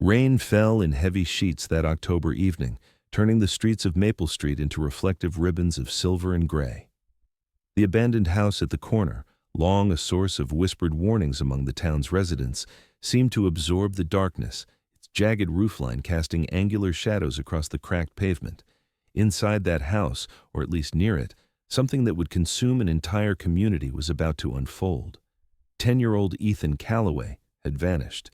Rain fell in heavy sheets that October evening, turning the streets of Maple Street into reflective ribbons of silver and gray. The abandoned house at the corner, long a source of whispered warnings among the town's residents, seemed to absorb the darkness, its jagged roofline casting angular shadows across the cracked pavement. Inside that house, or at least near it, something that would consume an entire community was about to unfold. 10-year-old Ethan Calloway had vanished.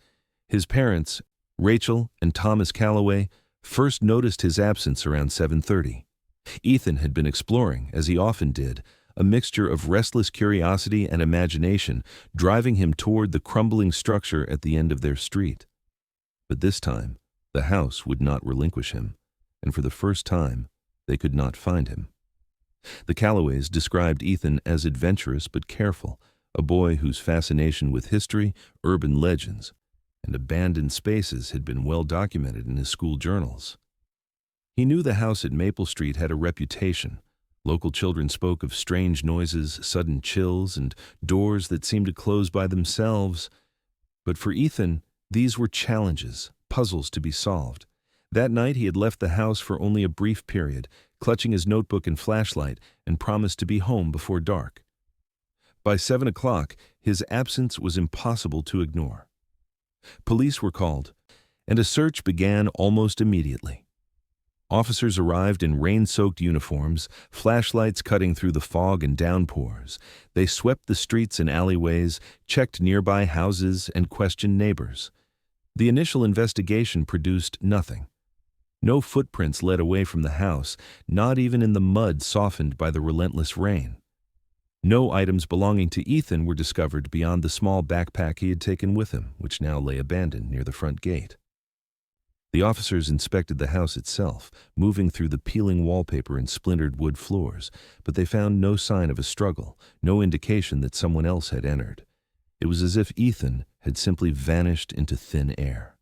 His parents, Rachel and Thomas Calloway, first noticed his absence around 7:30. Ethan had been exploring, as he often did, a mixture of restless curiosity and imagination, driving him toward the crumbling structure at the end of their street. But this time, the house would not relinquish him, and for the first time, they could not find him. The Calloways described Ethan as adventurous but careful, a boy whose fascination with history, urban legends, and abandoned spaces had been well documented in his school journals. He knew the house at Maple Street had a reputation. Local children spoke of strange noises, sudden chills, and doors that seemed to close by themselves. But for Ethan, these were challenges, puzzles to be solved. That night he had left the house for only a brief period, clutching his notebook and flashlight, and promised to be home before dark. By 7 o'clock, his absence was impossible to ignore. Police were called, and a search began almost immediately. Officers arrived in rain-soaked uniforms, flashlights cutting through the fog and downpours. They swept the streets and alleyways, checked nearby houses, and questioned neighbors. The initial investigation produced nothing. No footprints led away from the house, not even in the mud softened by the relentless rain. No items belonging to Ethan were discovered beyond the small backpack he had taken with him, which now lay abandoned near the front gate. The officers inspected the house itself, moving through the peeling wallpaper and splintered wood floors, but they found no sign of a struggle, no indication that someone else had entered. It was as if Ethan had simply vanished into thin air.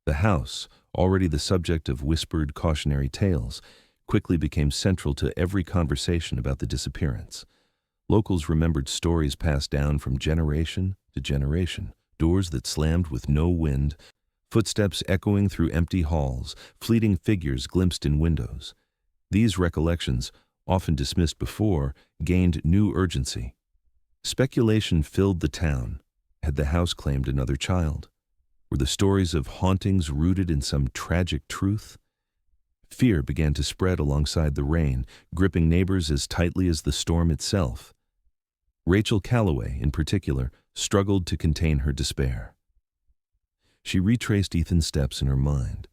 The house, already the subject of whispered cautionary tales, quickly became central to every conversation about the disappearance. Locals remembered stories passed down from generation to generation, doors that slammed with no wind, footsteps echoing through empty halls, fleeting figures glimpsed in windows. These recollections, often dismissed before, gained new urgency. Speculation filled the town. Had the house claimed another child? Were the stories of hauntings rooted in some tragic truth? Fear began to spread alongside the rain, gripping neighbors as tightly as the storm itself. Rachel Calloway, in particular, struggled to contain her despair. She retraced Ethan's steps in her mind,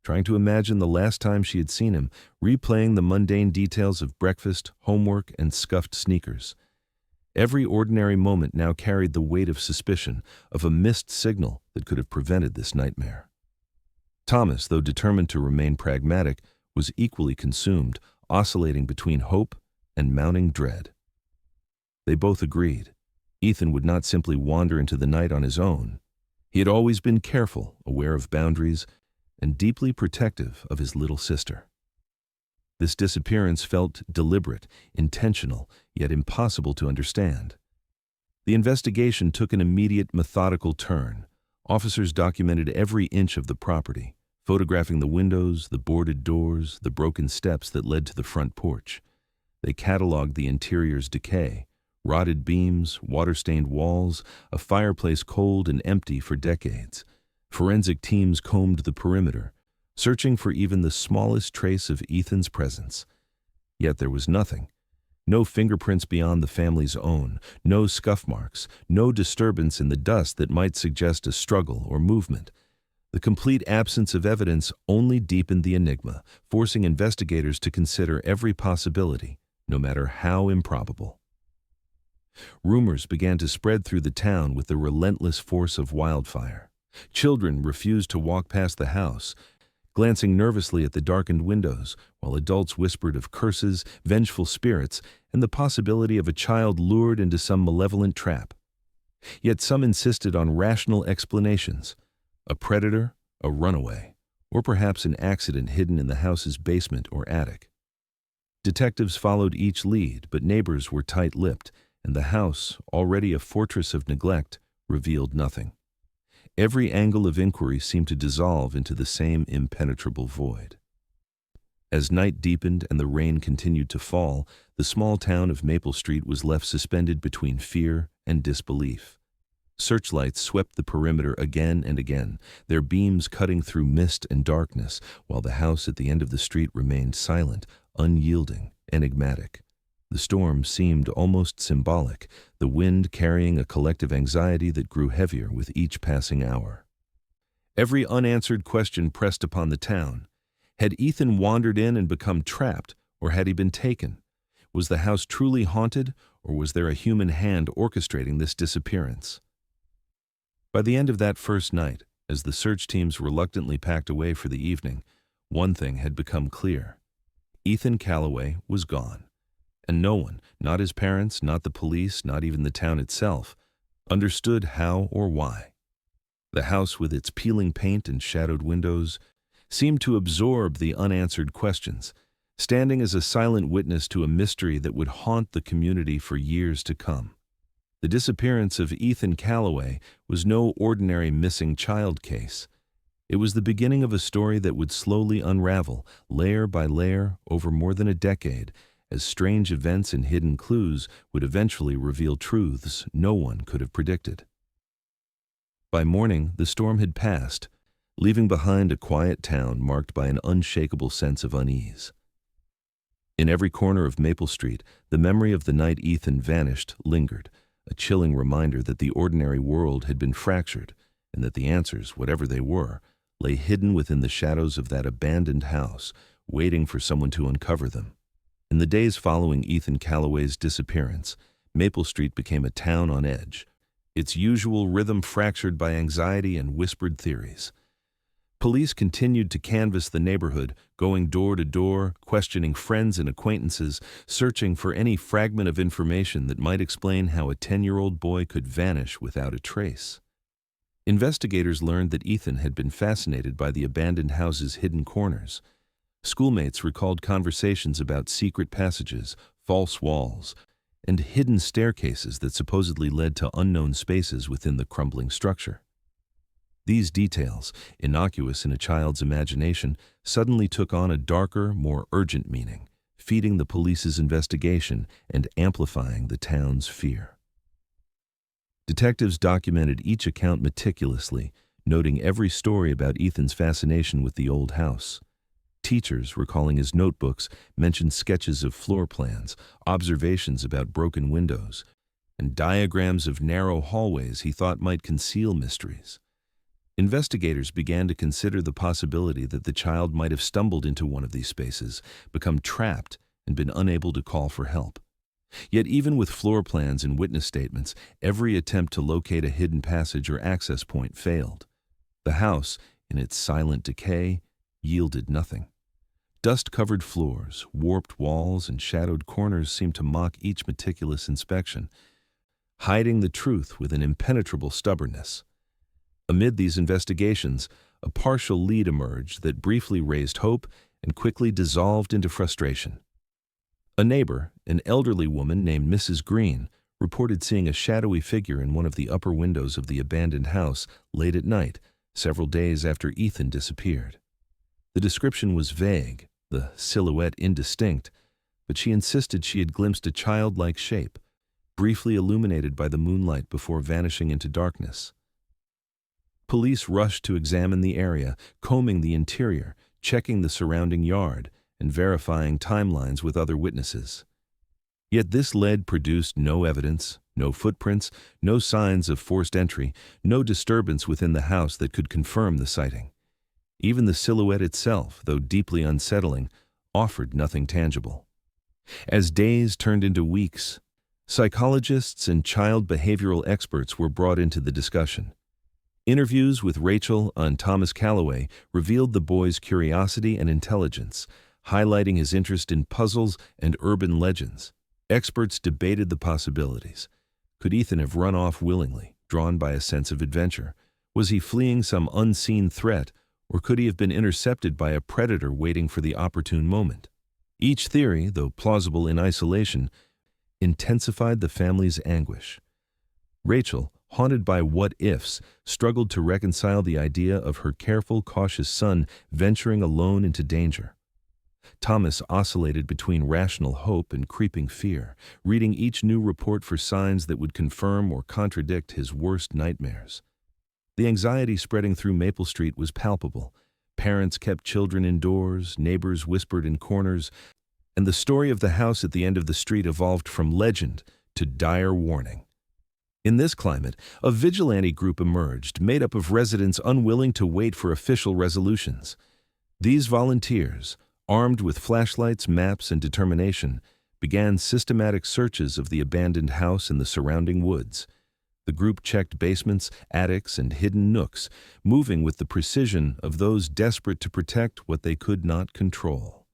trying to imagine the last time she had seen him, replaying the mundane details of breakfast, homework, and scuffed sneakers. Every ordinary moment now carried the weight of suspicion, of a missed signal that could have prevented this nightmare. Thomas, though determined to remain pragmatic, was equally consumed, oscillating between hope and mounting dread. They both agreed. Ethan would not simply wander into the night on his own. He had always been careful, aware of boundaries, and deeply protective of his little sister. This disappearance felt deliberate, intentional, yet impossible to understand. The investigation took an immediate methodical turn. Officers documented every inch of the property, photographing the windows, the boarded doors, the broken steps that led to the front porch. They cataloged the interior's decay, rotted beams, water-stained walls, a fireplace cold and empty for decades. Forensic teams combed the perimeter, searching for even the smallest trace of Ethan's presence. Yet there was nothing. No fingerprints beyond the family's own, no scuff marks, no disturbance in the dust that might suggest a struggle or movement. The complete absence of evidence only deepened the enigma, forcing investigators to consider every possibility, no matter how improbable. Rumors began to spread through the town with the relentless force of wildfire. Children refused to walk past the house, glancing nervously at the darkened windows, while adults whispered of curses, vengeful spirits, and the possibility of a child lured into some malevolent trap. Yet some insisted on rational explanations: a predator, a runaway, or perhaps an accident hidden in the house's basement or attic. Detectives followed each lead, but neighbors were tight-lipped, and the house, already a fortress of neglect, revealed nothing. Every angle of inquiry seemed to dissolve into the same impenetrable void. As night deepened and the rain continued to fall, the small town of Maple Street was left suspended between fear and disbelief. Searchlights swept the perimeter again and again, their beams cutting through mist and darkness, while the house at the end of the street remained silent, unyielding, enigmatic. The storm seemed almost symbolic, the wind carrying a collective anxiety that grew heavier with each passing hour. Every unanswered question pressed upon the town. Had Ethan wandered in and become trapped, or had he been taken? Was the house truly haunted, or was there a human hand orchestrating this disappearance? By the end of that first night, as the search teams reluctantly packed away for the evening, one thing had become clear. Ethan Calloway was gone, and no one, not his parents, not the police, not even the town itself, understood how or why. The house, with its peeling paint and shadowed windows, seemed to absorb the unanswered questions, standing as a silent witness to a mystery that would haunt the community for years to come. The disappearance of Ethan Calloway was no ordinary missing child case. It was the beginning of a story that would slowly unravel, layer by layer, over more than a decade, as strange events and hidden clues would eventually reveal truths no one could have predicted. By morning, the storm had passed, leaving behind a quiet town marked by an unshakable sense of unease. In every corner of Maple Street, the memory of the night Ethan vanished lingered, a chilling reminder that the ordinary world had been fractured, and that the answers, whatever they were, lay hidden within the shadows of that abandoned house, waiting for someone to uncover them. In the days following Ethan Calloway's disappearance, Maple Street became a town on edge, its usual rhythm fractured by anxiety and whispered theories. Police continued to canvass the neighborhood, going door to door, questioning friends and acquaintances, searching for any fragment of information that might explain how a 10-year-old boy could vanish without a trace. Investigators learned that Ethan had been fascinated by the abandoned house's hidden corners. Schoolmates recalled conversations about secret passages, false walls, and hidden staircases that supposedly led to unknown spaces within the crumbling structure. These details, innocuous in a child's imagination, suddenly took on a darker, more urgent meaning, feeding the police's investigation and amplifying the town's fear. Detectives documented each account meticulously, noting every story about Ethan's fascination with the old house. Teachers, recalling his notebooks, mentioned sketches of floor plans, observations about broken windows, and diagrams of narrow hallways he thought might conceal mysteries. Investigators began to consider the possibility that the child might have stumbled into one of these spaces, become trapped, and been unable to call for help. Yet even with floor plans and witness statements, every attempt to locate a hidden passage or access point failed. The house, in its silent decay, yielded nothing. Dust-covered floors, warped walls, and shadowed corners seemed to mock each meticulous inspection, hiding the truth with an impenetrable stubbornness. Amid these investigations, a partial lead emerged that briefly raised hope and quickly dissolved into frustration. A neighbor, an elderly woman named Mrs. Green, reported seeing a shadowy figure in one of the upper windows of the abandoned house late at night, several days after Ethan disappeared. The description was vague, the silhouette indistinct, but she insisted she had glimpsed a childlike shape, briefly illuminated by the moonlight before vanishing into darkness. Police rushed to examine the area, combing the interior, checking the surrounding yard, and verifying timelines with other witnesses. Yet this lead produced no evidence, no footprints, no signs of forced entry, no disturbance within the house that could confirm the sighting. Even the silhouette itself, though deeply unsettling, offered nothing tangible. As days turned into weeks, psychologists and child behavioral experts were brought into the discussion. Interviews with Rachel and Thomas Calloway revealed the boy's curiosity and intelligence, highlighting his interest in puzzles and urban legends. Experts debated the possibilities. Could Ethan have run off willingly, drawn by a sense of adventure? Was he fleeing some unseen threat, or could he have been intercepted by a predator waiting for the opportune moment? Each theory, though plausible in isolation, intensified the family's anguish. Rachel, haunted by what-ifs, struggled to reconcile the idea of her careful, cautious son venturing alone into danger. Thomas oscillated between rational hope and creeping fear, reading each new report for signs that would confirm or contradict his worst nightmares. The anxiety spreading through Maple Street was palpable. Parents kept children indoors, neighbors whispered in corners, and the story of the house at the end of the street evolved from legend to dire warning. In this climate, a vigilante group emerged, made up of residents unwilling to wait for official resolutions. These volunteers, armed with flashlights, maps, and determination, began systematic searches of the abandoned house and the surrounding woods. The group checked basements, attics, and hidden nooks, moving with the precision of those desperate to protect what they could not control.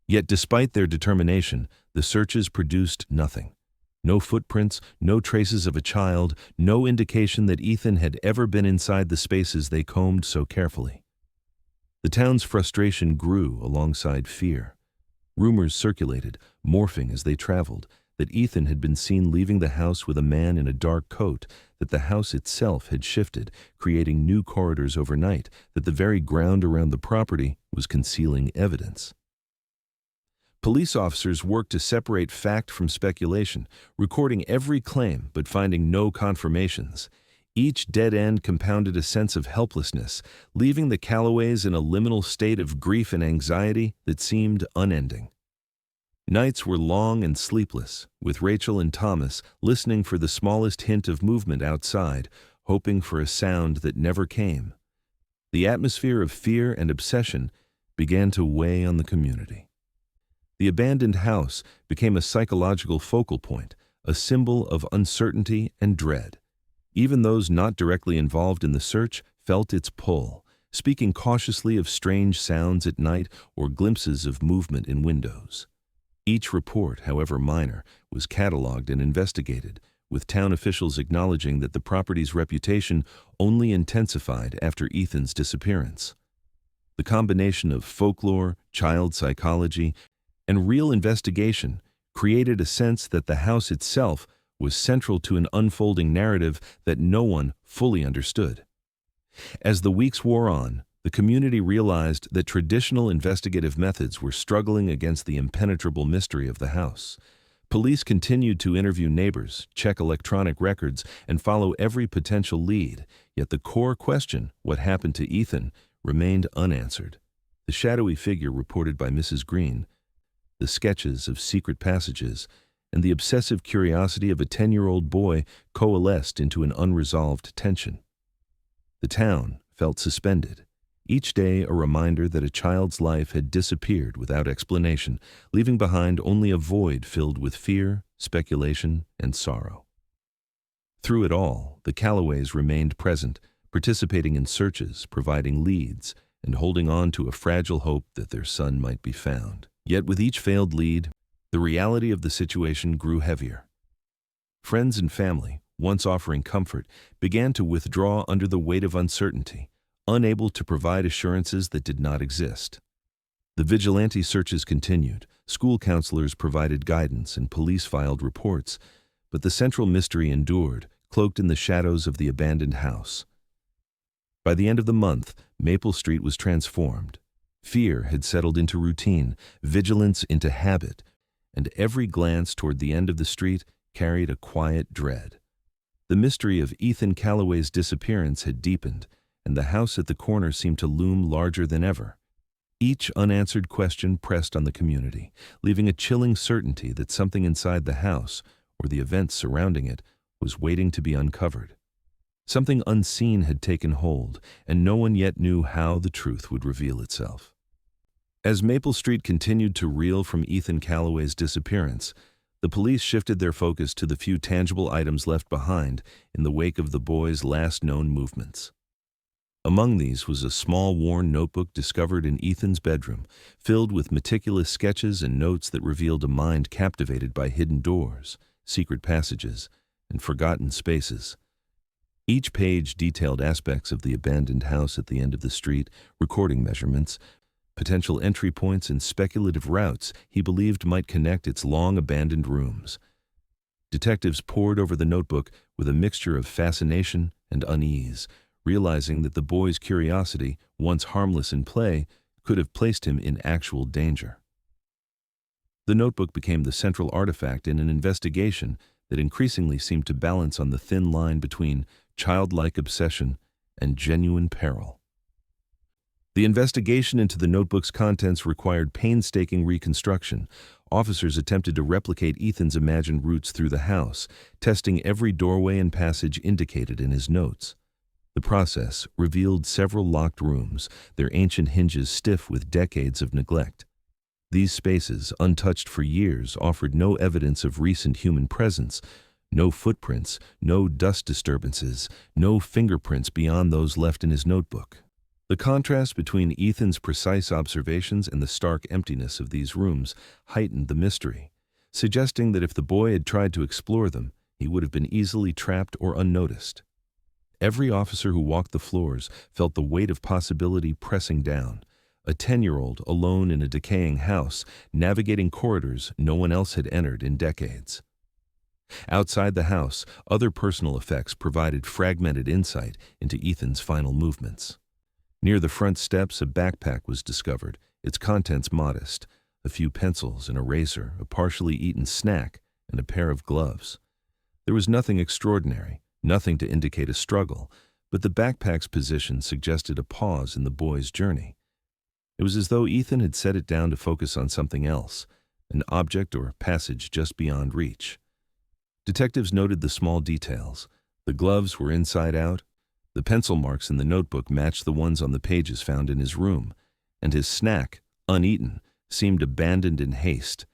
Yet despite their determination, the searches produced nothing. No footprints, no traces of a child, no indication that Ethan had ever been inside the spaces they combed so carefully. The town's frustration grew alongside fear. Rumors circulated, morphing as they traveled, that Ethan had been seen leaving the house with a man in a dark coat, that the house itself had shifted, creating new corridors overnight, that the very ground around the property was concealing evidence. Police officers worked to separate fact from speculation, recording every claim but finding no confirmations. Each dead end compounded a sense of helplessness, leaving the Callaways in a liminal state of grief and anxiety that seemed unending. Nights were long and sleepless, with Rachel and Thomas listening for the smallest hint of movement outside, hoping for a sound that never came. The atmosphere of fear and obsession began to weigh on the community. The abandoned house became a psychological focal point, a symbol of uncertainty and dread. Even those not directly involved in the search felt its pull, speaking cautiously of strange sounds at night or glimpses of movement in windows. Each report, however minor, was cataloged and investigated, with town officials acknowledging that the property's reputation only intensified after Ethan's disappearance. The combination of folklore, child psychology, and real investigation created a sense that the house itself was central to an unfolding narrative that no one fully understood. As the weeks wore on, the community realized that traditional investigative methods were struggling against the impenetrable mystery of the house. Police continued to interview neighbors, check electronic records, and follow every potential lead, yet the core question, what happened to Ethan, remained unanswered. The shadowy figure reported by Mrs. Green, the sketches of secret passages, and the obsessive curiosity of a 10-year-old boy coalesced into an unresolved tension. The town felt suspended, each day a reminder that a child's life had disappeared without explanation, leaving behind only a void filled with fear, speculation, and sorrow. Through it all, the Callaways remained present, participating in searches, providing leads, and holding on to a fragile hope that their son might be found. Yet with each failed lead, the reality of the situation grew heavier. Friends and family, once offering comfort, began to withdraw under the weight of uncertainty, unable to provide assurances that did not exist. The vigilante searches continued, school counselors provided guidance, and police filed reports, but the central mystery endured, cloaked in the shadows of the abandoned house. By the end of the month, Maple Street was transformed. Fear had settled into routine, vigilance into habit, and every glance toward the end of the street carried a quiet dread. The mystery of Ethan Callaway's disappearance had deepened, and the house at the corner seemed to loom larger than ever. Each unanswered question pressed on the community, leaving a chilling certainty that something inside the house, or the events surrounding it, was waiting to be uncovered. Something unseen had taken hold, and no one yet knew how the truth would reveal itself. As Maple Street continued to reel from Ethan Callaway's disappearance, the police shifted their focus to the few tangible items left behind in the wake of the boy's last known movements. Among these was a small worn notebook discovered in Ethan's bedroom, filled with meticulous sketches and notes that revealed a mind captivated by hidden doors, secret passages, and forgotten spaces. Each page detailed aspects of the abandoned house at the end of the street, recording measurements, potential entry points, and speculative routes he believed might connect its long-abandoned rooms. Detectives pored over the notebook with a mixture of fascination and unease, realizing that the boy's curiosity, once harmless in play, could have placed him in actual danger. The notebook became the central artifact in an investigation that increasingly seemed to balance on the thin line between childlike obsession and genuine peril. The investigation into the notebook's contents required painstaking reconstruction. Officers attempted to replicate Ethan's imagined routes through the house, testing every doorway and passage indicated in his notes. The process revealed several locked rooms, their ancient hinges stiff with decades of neglect. These spaces, untouched for years, offered no evidence of recent human presence, no footprints, no dust disturbances, no fingerprints beyond those left in his notebook. The contrast between Ethan's precise observations and the stark emptiness of these rooms heightened the mystery, suggesting that if the boy had tried to explore them, he would have been easily trapped or unnoticed. Every officer who walked the floors felt the weight of possibility pressing down. A 10-year-old alone in a decaying house, navigating corridors no one else had entered in decades. Outside the house, other personal effects provided fragmented insight into Ethan's final movements. Near the front steps, a backpack was discovered, its contents modest: a few pencils, an eraser, a partially eaten snack, and a pair of gloves. There was nothing extraordinary, nothing to indicate a struggle, but the backpack's position suggested a pause in the boy's journey. It was as though Ethan had set it down to focus on something else, an object or passage just beyond reach. Detectives noted the small details. The gloves were inside out. The pencil marks in the notebook matched the ones on the pages found in his room, and his snack, uneaten, seemed abandoned in haste.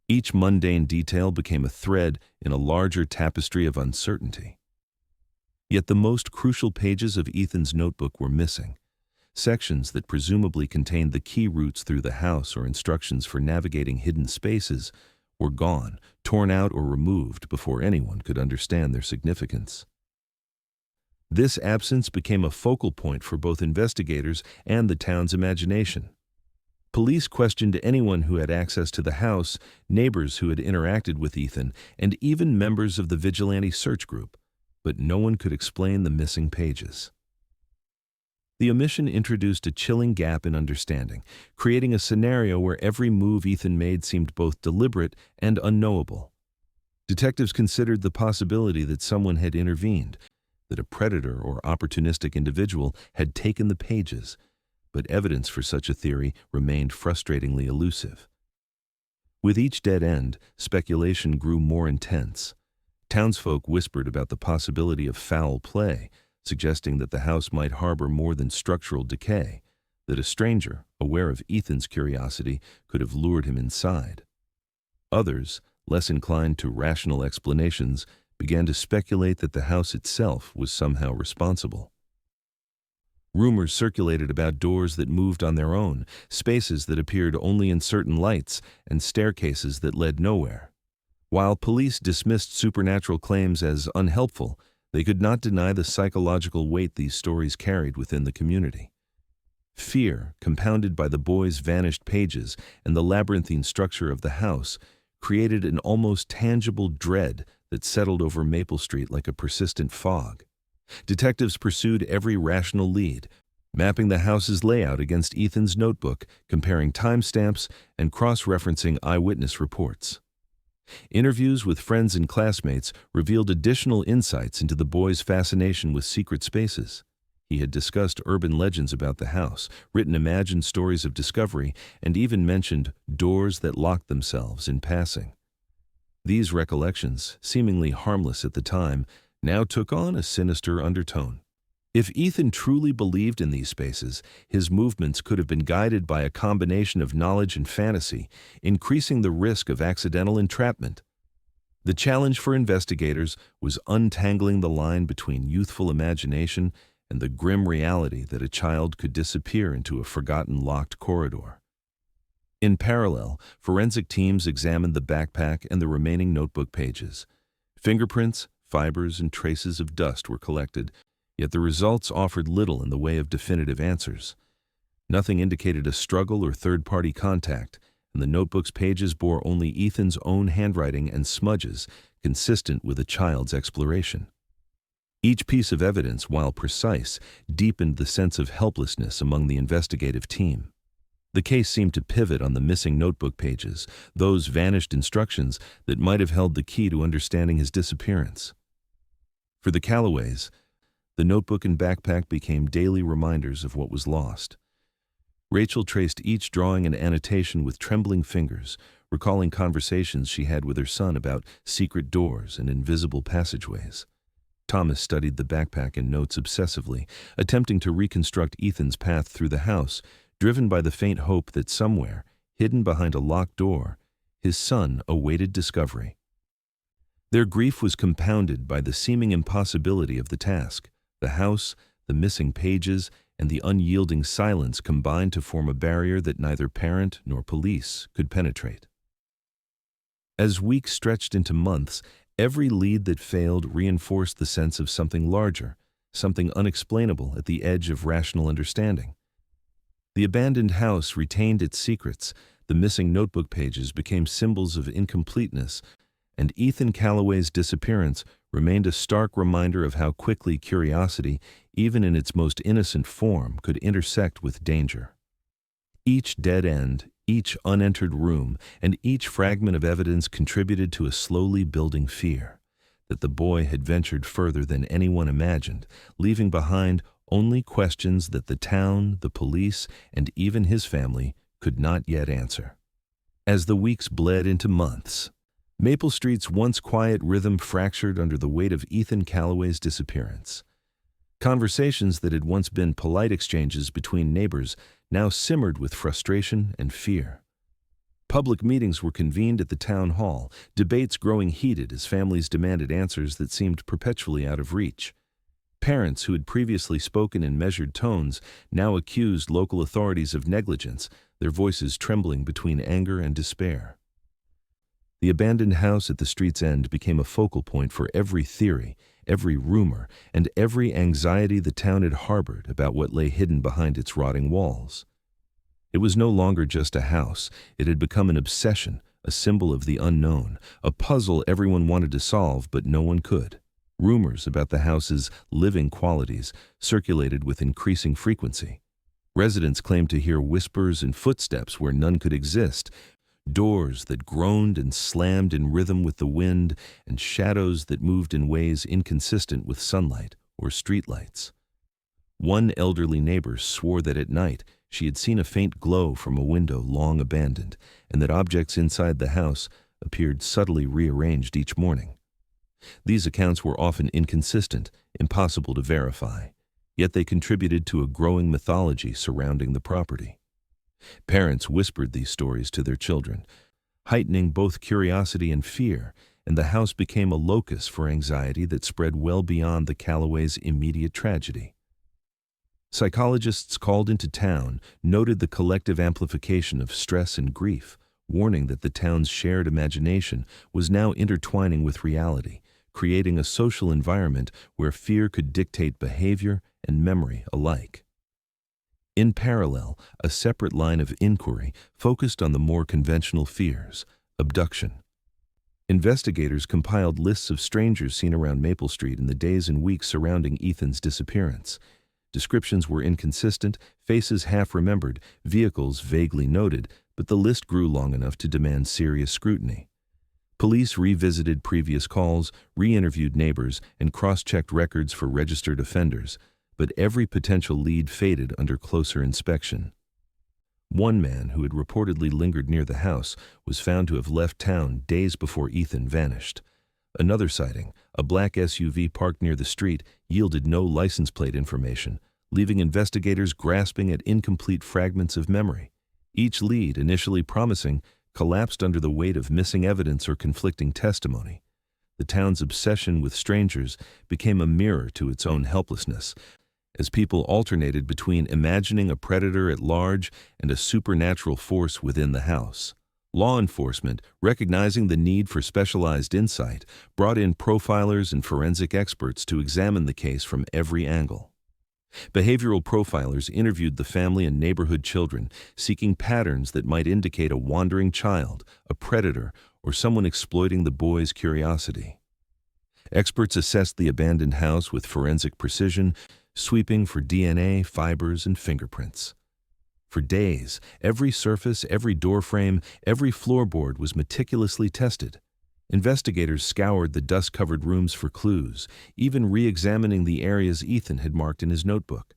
Each mundane detail became a thread in a larger tapestry of uncertainty. Yet the most crucial pages of Ethan's notebook were missing. Sections that presumably contained the key routes through the house or instructions for navigating hidden spaces were gone, torn out or removed before anyone could understand their significance. This absence became a focal point for both investigators and the town's imagination. Police questioned anyone who had access to the house, neighbors who had interacted with Ethan, and even members of the vigilante search group, but no one could explain the missing pages. The omission introduced a chilling gap in understanding, creating a scenario where every move Ethan made seemed both deliberate and unknowable. Detectives considered the possibility that someone had intervened, that a predator or opportunistic individual had taken the pages, but evidence for such a theory remained frustratingly elusive. With each dead end, speculation grew more intense. Townsfolk whispered about the possibility of foul play, suggesting that the house might harbor more than structural decay, that a stranger, aware of Ethan's curiosity, could have lured him inside. Others, less inclined to rational explanations, began to speculate that the house itself was somehow responsible. Rumors circulated about doors that moved on their own, spaces that appeared only in certain lights, and staircases that led nowhere. While police dismissed supernatural claims as unhelpful, they could not deny the psychological weight these stories carried within the community. Fear, compounded by the boy's vanished pages and the labyrinthine structure of the house, created an almost tangible dread that settled over Maple Street like a persistent fog. Detectives pursued every rational lead, mapping the house's layout against Ethan's notebook, comparing timestamps, and cross-referencing eyewitness reports. Interviews with friends and classmates revealed additional insights into the boy's fascination with secret spaces. He had discussed urban legends about the house, written imagined stories of discovery, and even mentioned doors that locked themselves in passing. These recollections, seemingly harmless at the time, now took on a sinister undertone. If Ethan truly believed in these spaces, his movements could have been guided by a combination of knowledge and fantasy, increasing the risk of accidental entrapment. The challenge for investigators was untangling the line between youthful imagination and the grim reality that a child could disappear into a forgotten locked corridor. In parallel, forensic teams examined the backpack and the remaining notebook pages. Fingerprints, fibers, and traces of dust were collected, yet the results offered little in the way of definitive answers. Nothing indicated a struggle or third-party contact, and the notebook's pages bore only Ethan's own handwriting and smudges, consistent with a child's exploration. Each piece of evidence, while precise, deepened the sense of helplessness among the investigative team. The case seemed to pivot on the missing notebook pages, those vanished instructions that might have held the key to understanding his disappearance. For the Callaways, the notebook and backpack became daily reminders of what was lost. Rachel traced each drawing and annotation with trembling fingers, recalling conversations she had with her son about secret doors and invisible passageways. Thomas studied the backpack and notes obsessively, attempting to reconstruct Ethan's path through the house, driven by the faint hope that somewhere, hidden behind a locked door, his son awaited discovery. Their grief was compounded by the seeming impossibility of the task. The house, the missing pages, and the unyielding silence combined to form a barrier that neither parent nor police could penetrate. As weeks stretched into months, every lead that failed reinforced the sense of something larger, something unexplainable at the edge of rational understanding. The abandoned house retained its secrets, the missing notebook pages became symbols of incompleteness, and Ethan Callaway's disappearance remained a stark reminder of how quickly curiosity, even in its most innocent form, could intersect with danger. Each dead end, each unentered room, and each fragment of evidence contributed to a slowly building fear that the boy had ventured further than anyone imagined, leaving behind only questions that the town, the police, and even his family could not yet answer. As the weeks bled into months, Maple Street's once quiet rhythm fractured under the weight of Ethan Callaway's disappearance. Conversations that had once been polite exchanges between neighbors now simmered with frustration and fear. Public meetings were convened at the town hall, debates growing heated as families demanded answers that seemed perpetually out of reach. Parents who had previously spoken in measured tones now accused local authorities of negligence, their voices trembling between anger and despair. The abandoned house at the street's end became a focal point for every theory, every rumor, and every anxiety the town had harbored about what lay hidden behind its rotting walls. It was no longer just a house. It had become an obsession, a symbol of the unknown, a puzzle everyone wanted to solve but no one could. Rumors about the house's living qualities circulated with increasing frequency. Residents claimed to hear whispers and footsteps where none could exist, doors that groaned and slammed in rhythm with the wind, and shadows that moved in ways inconsistent with sunlight or streetlights. One elderly neighbor swore that at night she had seen a faint glow from a window long abandoned, and that objects inside the house appeared subtly rearranged each morning. These accounts were often inconsistent, impossible to verify, yet they contributed to a growing mythology surrounding the property. Parents whispered these stories to their children, heightening both curiosity and fear, and the house became a locus for anxiety that spread well beyond the Callaways' immediate tragedy. Psychologists called into town noted the collective amplification of stress and grief, warning that the town's shared imagination was now intertwining with reality, creating a social environment where fear could dictate behavior and memory alike. In parallel, a separate line of inquiry focused on the more conventional fears, abduction. Investigators compiled lists of strangers seen around Maple Street in the days and weeks surrounding Ethan's disappearance. Descriptions were inconsistent, faces half-remembered, vehicles vaguely noted, but the list grew long enough to demand serious scrutiny. Police revisited previous calls, re-interviewed neighbors, and cross-checked records for registered offenders, but every potential lead faded under closer inspection. One man who had reportedly lingered near the house was found to have left town days before Ethan vanished. Another sighting, a black SUV parked near the street, yielded no license plate information, leaving investigators grasping at incomplete fragments of memory. Each lead, initially promising, collapsed under the weight of missing evidence or conflicting testimony. The town's obsession with strangers became a mirror to its own helplessness, as people alternated between imagining a predator at large and a supernatural force within the house. Law enforcement, recognizing the need for specialized insight, brought in profilers and forensic experts to examine the case from every angle. Behavioral profilers interviewed the family and neighborhood children, seeking patterns that might indicate a wandering child, a predator, or someone exploiting the boys' curiosity. Experts assessed the abandoned house with forensic precision, sweeping for DNA, fibers, and fingerprints. For days, every surface, every doorframe, every floorboard was meticulously tested. Investigators scoured the dust-covered rooms for clues, even re-examining the areas Ethan had marked in his notebook.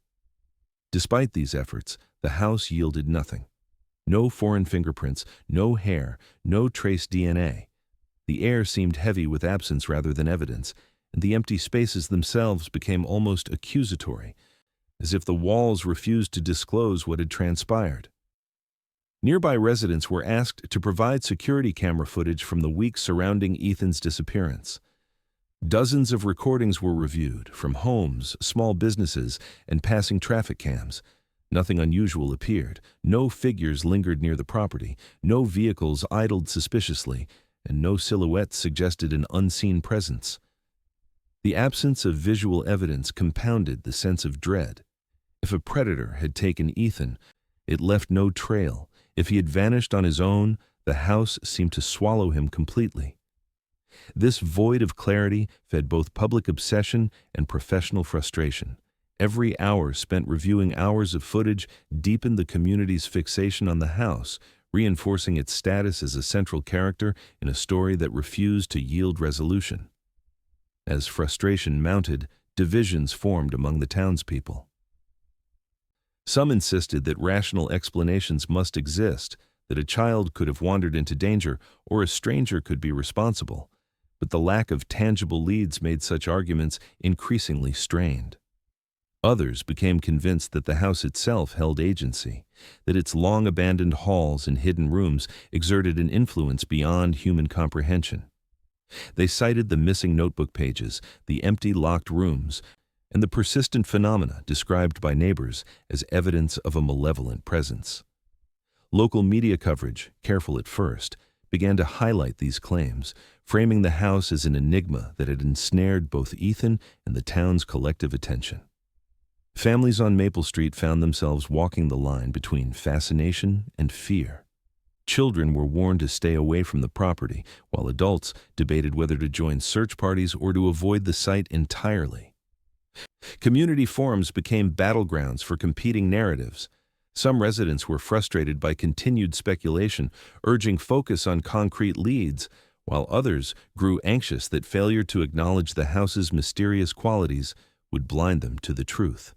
Despite these efforts, the house yielded nothing. No foreign fingerprints, no hair, no trace DNA. The air seemed heavy with absence rather than evidence, and the empty spaces themselves became almost accusatory, as if the walls refused to disclose what had transpired. Nearby residents were asked to provide security camera footage from the weeks surrounding Ethan's disappearance. Dozens of recordings were reviewed, from homes, small businesses, and passing traffic cams. Nothing unusual appeared. No figures lingered near the property, no vehicles idled suspiciously, and no silhouettes suggested an unseen presence. The absence of visual evidence compounded the sense of dread. If a predator had taken Ethan, it left no trail. If he had vanished on his own, the house seemed to swallow him completely. This void of clarity fed both public obsession and professional frustration. Every hour spent reviewing hours of footage deepened the community's fixation on the house, reinforcing its status as a central character in a story that refused to yield resolution. As frustration mounted, divisions formed among the townspeople. Some insisted that rational explanations must exist, that a child could have wandered into danger or a stranger could be responsible, but the lack of tangible leads made such arguments increasingly strained. Others became convinced that the house itself held agency, that its long-abandoned halls and hidden rooms exerted an influence beyond human comprehension. They cited the missing notebook pages, the empty locked rooms, and the persistent phenomena described by neighbors as evidence of a malevolent presence. Local media coverage, careful at first, began to highlight these claims, framing the house as an enigma that had ensnared both Ethan and the town's collective attention. Families on Maple Street found themselves walking the line between fascination and fear. Children were warned to stay away from the property, while adults debated whether to join search parties or to avoid the site entirely. Community forums became battlegrounds for competing narratives. Some residents were frustrated by continued speculation, urging focus on concrete leads, while others grew anxious that failure to acknowledge the house's mysterious qualities would blind them to the truth.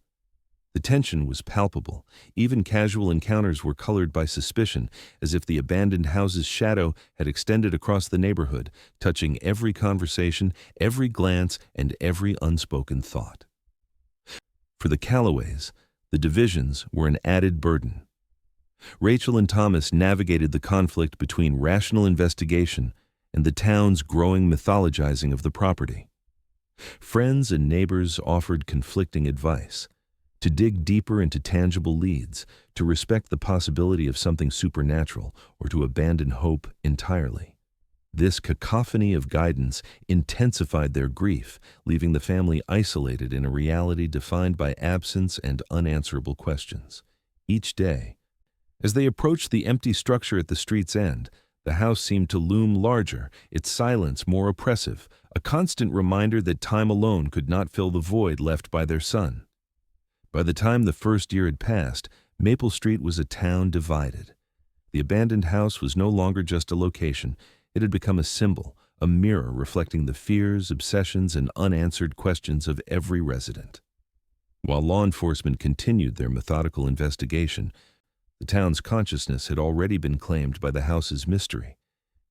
The tension was palpable. Even casual encounters were colored by suspicion, as if the abandoned house's shadow had extended across the neighborhood, touching every conversation, every glance, and every unspoken thought. For the Callaways, the divisions were an added burden. Rachel and Thomas navigated the conflict between rational investigation and the town's growing mythologizing of the property. Friends and neighbors offered conflicting advice: to dig deeper into tangible leads, to respect the possibility of something supernatural, or to abandon hope entirely. This cacophony of guidance intensified their grief, leaving the family isolated in a reality defined by absence and unanswerable questions. Each day, as they approached the empty structure at the street's end, the house seemed to loom larger, its silence more oppressive, a constant reminder that time alone could not fill the void left by their son. By the time the first year had passed, Maple Street was a town divided. The abandoned house was no longer just a location. It had become a symbol, a mirror reflecting the fears, obsessions, and unanswered questions of every resident. While law enforcement continued their methodical investigation, the town's consciousness had already been claimed by the house's mystery.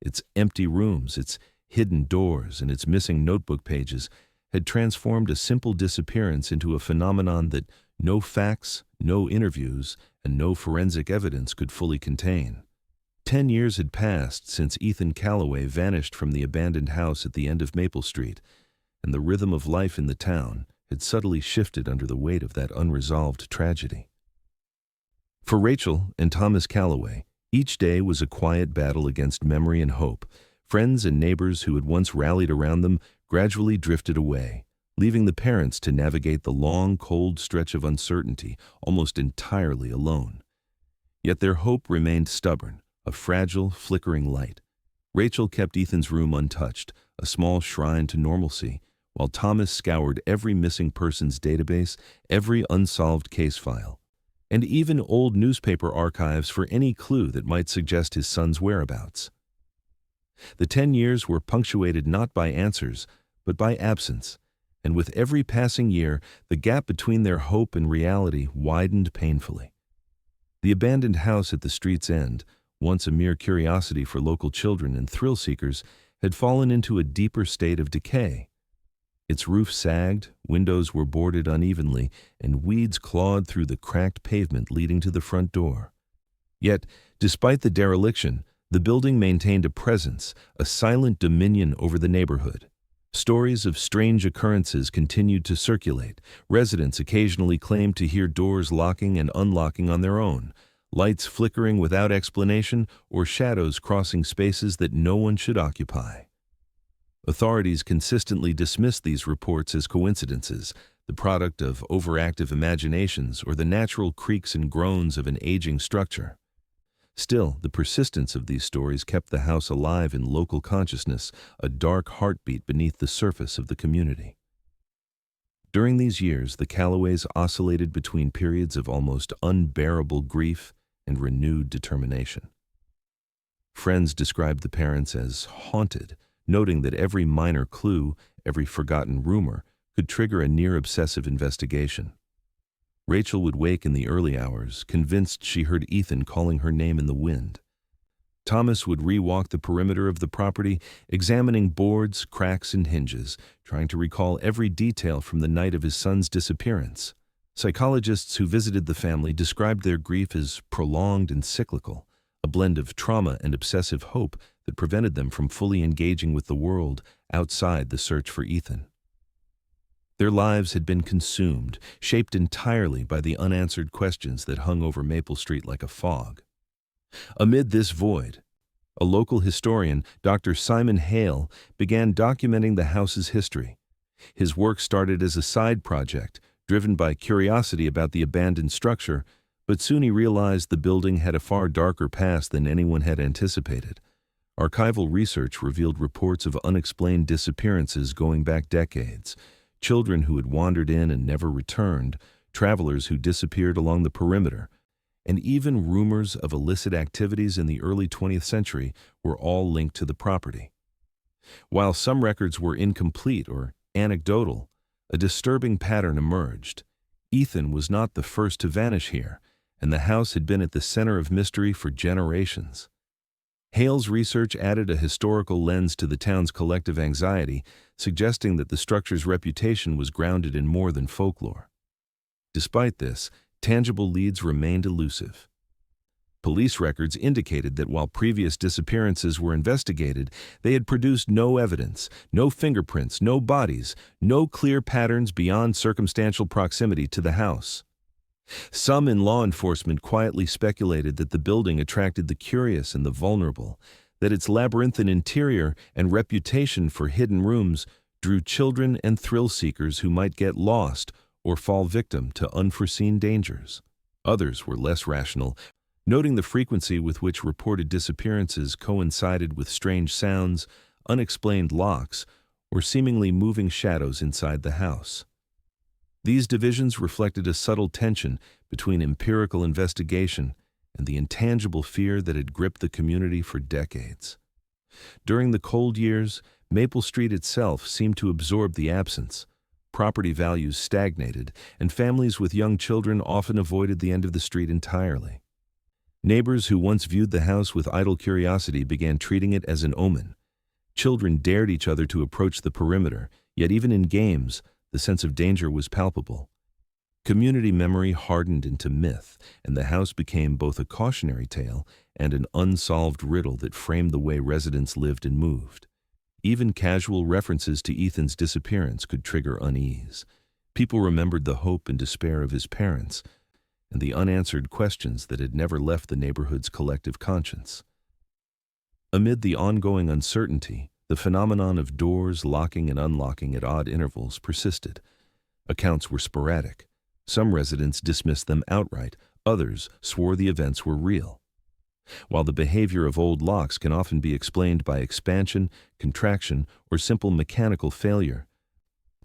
Its empty rooms, its hidden doors, and its missing notebook pages had transformed a simple disappearance into a phenomenon that no facts, no interviews, and no forensic evidence could fully contain. 10 years had passed since Ethan Calloway vanished from the abandoned house at the end of Maple Street, and the rhythm of life in the town had subtly shifted under the weight of that unresolved tragedy. For Rachel and Thomas Calloway, each day was a quiet battle against memory and hope. Friends and neighbors who had once rallied around them gradually drifted away, leaving the parents to navigate the long, cold stretch of uncertainty almost entirely alone. Yet their hope remained stubborn, a fragile, flickering light. Rachel kept Ethan's room untouched, a small shrine to normalcy, while Thomas scoured every missing persons database, every unsolved case file, and even old newspaper archives for any clue that might suggest his son's whereabouts. The 10 years were punctuated not by answers, but by absence, and with every passing year, the gap between their hope and reality widened painfully. The abandoned house at the street's end, once a mere curiosity for local children and thrill-seekers, had fallen into a deeper state of decay. Its roof sagged, windows were boarded unevenly, and weeds clawed through the cracked pavement leading to the front door. Yet, despite the dereliction, the building maintained a presence, a silent dominion over the neighborhood. Stories of strange occurrences continued to circulate. Residents occasionally claimed to hear doors locking and unlocking on their own, lights flickering without explanation, or shadows crossing spaces that no one should occupy. Authorities consistently dismissed these reports as coincidences, the product of overactive imaginations or the natural creaks and groans of an aging structure. Still, the persistence of these stories kept the house alive in local consciousness, a dark heartbeat beneath the surface of the community. During these years, the Callaways oscillated between periods of almost unbearable grief and renewed determination. Friends described the parents as haunted, noting that every minor clue, every forgotten rumor, could trigger a near-obsessive investigation. Rachel would wake in the early hours, convinced she heard Ethan calling her name in the wind. Thomas would re-walk the perimeter of the property, examining boards, cracks, and hinges, trying to recall every detail from the night of his son's disappearance. Psychologists who visited the family described their grief as prolonged and cyclical, a blend of trauma and obsessive hope that prevented them from fully engaging with the world outside the search for Ethan. Their lives had been consumed, shaped entirely by the unanswered questions that hung over Maple Street like a fog. Amid this void, a local historian, Dr. Simon Hale, began documenting the house's history. His work started as a side project, driven by curiosity about the abandoned structure, but soon he realized the building had a far darker past than anyone had anticipated. Archival research revealed reports of unexplained disappearances going back decades, children who had wandered in and never returned, travelers who disappeared along the perimeter, and even rumors of illicit activities in the early 20th century were all linked to the property. While some records were incomplete or anecdotal, a disturbing pattern emerged. Ethan was not the first to vanish here, and the house had been at the center of mystery for generations. Hale's research added a historical lens to the town's collective anxiety, suggesting that the structure's reputation was grounded in more than folklore. Despite this, tangible leads remained elusive. Police records indicated that while previous disappearances were investigated, they had produced no evidence, no fingerprints, no bodies, no clear patterns beyond circumstantial proximity to the house. Some in law enforcement quietly speculated that the building attracted the curious and the vulnerable, that its labyrinthine interior and reputation for hidden rooms drew children and thrill-seekers who might get lost or fall victim to unforeseen dangers. Others were less rational, noting the frequency with which reported disappearances coincided with strange sounds, unexplained locks, or seemingly moving shadows inside the house. These divisions reflected a subtle tension between empirical investigation and the intangible fear that had gripped the community for decades. During the cold years, Maple Street itself seemed to absorb the absence. Property values stagnated, and families with young children often avoided the end of the street entirely. Neighbors who once viewed the house with idle curiosity began treating it as an omen. Children dared each other to approach the perimeter, yet even in games, the sense of danger was palpable. Community memory hardened into myth, and the house became both a cautionary tale and an unsolved riddle that framed the way residents lived and moved. Even casual references to Ethan's disappearance could trigger unease. People remembered the hope and despair of his parents, and the unanswered questions that had never left the neighborhood's collective conscience. Amid the ongoing uncertainty, the phenomenon of doors locking and unlocking at odd intervals persisted. Accounts were sporadic. Some residents dismissed them outright, others swore the events were real. while the behavior of old locks can often be explained by expansion, contraction, or simple mechanical failure.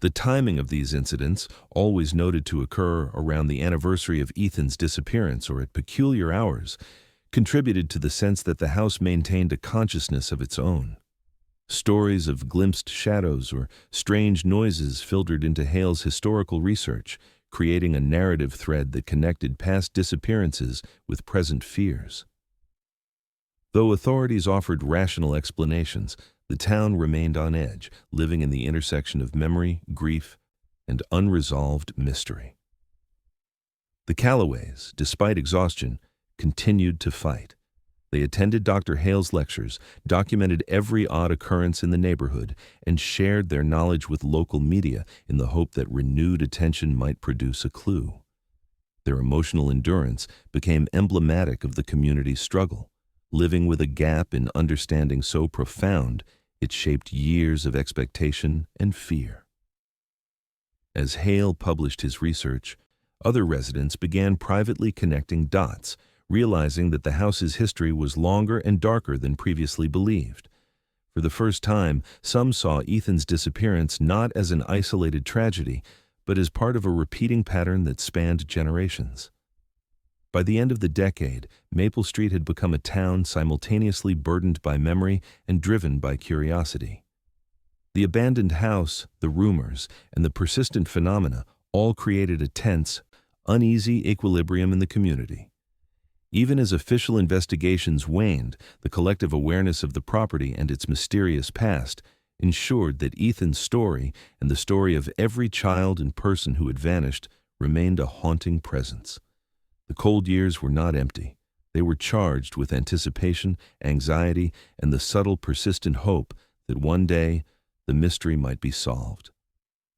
The timing of these incidents, always noted to occur around the anniversary of Ethan's disappearance or at peculiar hours, contributed to the sense that the house maintained a consciousness of its own. Stories of glimpsed shadows or strange noises filtered into Hale's historical research, creating a narrative thread that connected past disappearances with present fears. Though authorities offered rational explanations, the town remained on edge, living in the intersection of memory, grief, and unresolved mystery. The Callaways, despite exhaustion, continued to fight. They attended Dr. Hale's lectures, documented every odd occurrence in the neighborhood, and shared their knowledge with local media in the hope that renewed attention might produce a clue. Their emotional endurance became emblematic of the community's struggle, living with a gap in understanding so profound it shaped years of expectation and fear. As Hale published his research, other residents began privately connecting dots, realizing that the house's history was longer and darker than previously believed. For the first time, some saw Ethan's disappearance not as an isolated tragedy, but as part of a repeating pattern that spanned generations. By the end of the decade, Maple Street had become a town simultaneously burdened by memory and driven by curiosity. The abandoned house, the rumors, and the persistent phenomena all created a tense, uneasy equilibrium in the community. Even as official investigations waned, the collective awareness of the property and its mysterious past ensured that Ethan's story and the story of every child and person who had vanished remained a haunting presence. The cold years were not empty. They were charged with anticipation, anxiety, and the subtle, persistent hope that one day the mystery might be solved.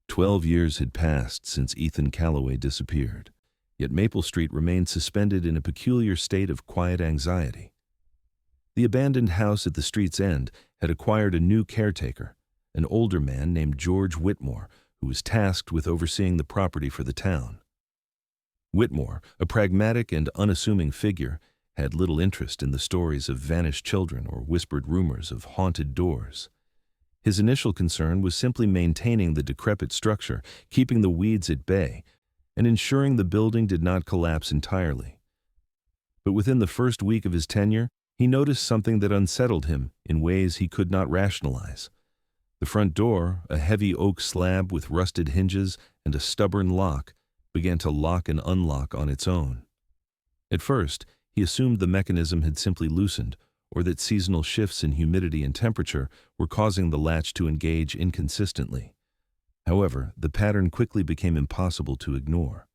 12 years had passed since Ethan Callaway disappeared, yet Maple Street remained suspended in a peculiar state of quiet anxiety. The abandoned house at the street's end had acquired a new caretaker, an older man named George Whitmore, who was tasked with overseeing the property for the town. Whitmore, a pragmatic and unassuming figure, had little interest in the stories of vanished children or whispered rumors of haunted doors. His initial concern was simply maintaining the decrepit structure, keeping the weeds at bay, and ensuring the building did not collapse entirely. But within the first week of his tenure, he noticed something that unsettled him in ways he could not rationalize. The front door, a heavy oak slab with rusted hinges and a stubborn lock, began to lock and unlock on its own. At first, he assumed the mechanism had simply loosened, or that seasonal shifts in humidity and temperature were causing the latch to engage inconsistently. However, the pattern quickly became impossible to ignore.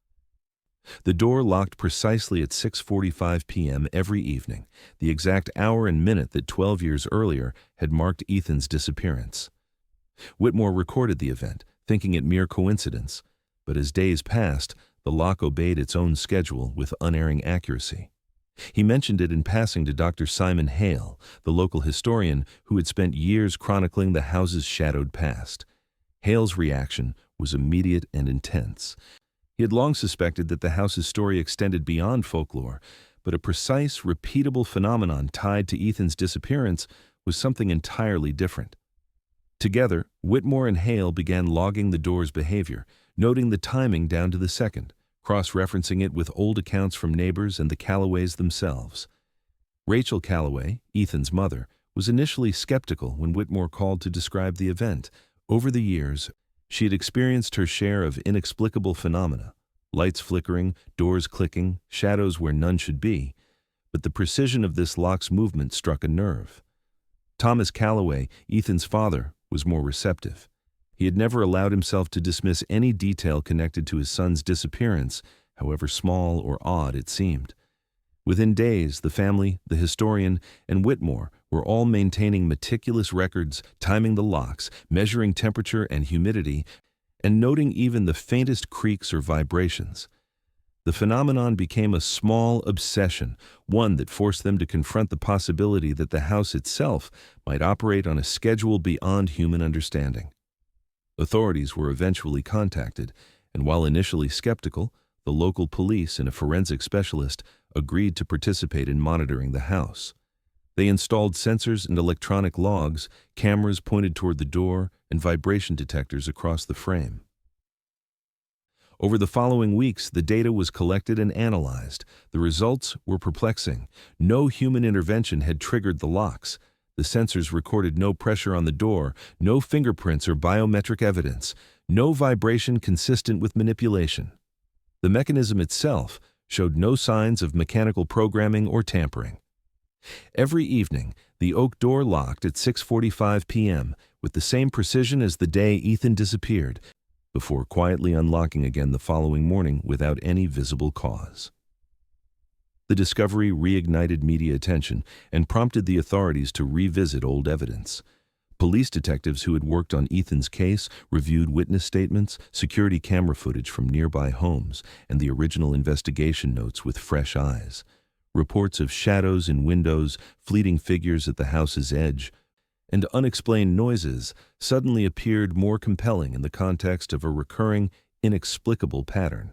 The door locked precisely at 6:45 p.m. every evening, the exact hour and minute that 12 years earlier had marked Ethan's disappearance. Whitmore recorded the event, thinking it mere coincidence, but as days passed, the lock obeyed its own schedule with unerring accuracy. He mentioned it in passing to Dr. Simon Hale, the local historian who had spent years chronicling the house's shadowed past. Hale's reaction was immediate and intense. He had long suspected that the house's story extended beyond folklore, but a precise, repeatable phenomenon tied to Ethan's disappearance was something entirely different. Together, Whitmore and Hale began logging the door's behavior, noting the timing down to the second, cross-referencing it with old accounts from neighbors and the Callaways themselves. Rachel Callaway, Ethan's mother, was initially skeptical when Whitmore called to describe the event. Over the years, she had experienced her share of inexplicable phenomena, lights flickering, doors clicking, shadows where none should be, but the precision of this lock's movement struck a nerve. Thomas Callaway, Ethan's father, was more receptive. He had never allowed himself to dismiss any detail connected to his son's disappearance, however small or odd it seemed. Within days, the family, the historian, and Whitmore were all maintaining meticulous records, timing the locks, measuring temperature and humidity, and noting even the faintest creaks or vibrations. The phenomenon became a small obsession, one that forced them to confront the possibility that the house itself might operate on a schedule beyond human understanding. Authorities were eventually contacted, and while initially skeptical, the local police and a forensic specialist agreed to participate in monitoring the house. They installed sensors and electronic logs, cameras pointed toward the door, and vibration detectors across the frame. Over the following weeks, the data was collected and analyzed. The results were perplexing. No human intervention had triggered the locks. The sensors recorded no pressure on the door, no fingerprints or biometric evidence, no vibration consistent with manipulation. The mechanism itself showed no signs of mechanical programming or tampering. Every evening, the oak door locked at 6:45 p.m. with the same precision as the day Ethan disappeared, before quietly unlocking again the following morning without any visible cause. The discovery reignited media attention and prompted the authorities to revisit old evidence. Police detectives who had worked on Ethan's case reviewed witness statements, security camera footage from nearby homes, and the original investigation notes with fresh eyes. Reports of shadows in windows, fleeting figures at the house's edge, and unexplained noises suddenly appeared more compelling in the context of a recurring, inexplicable pattern.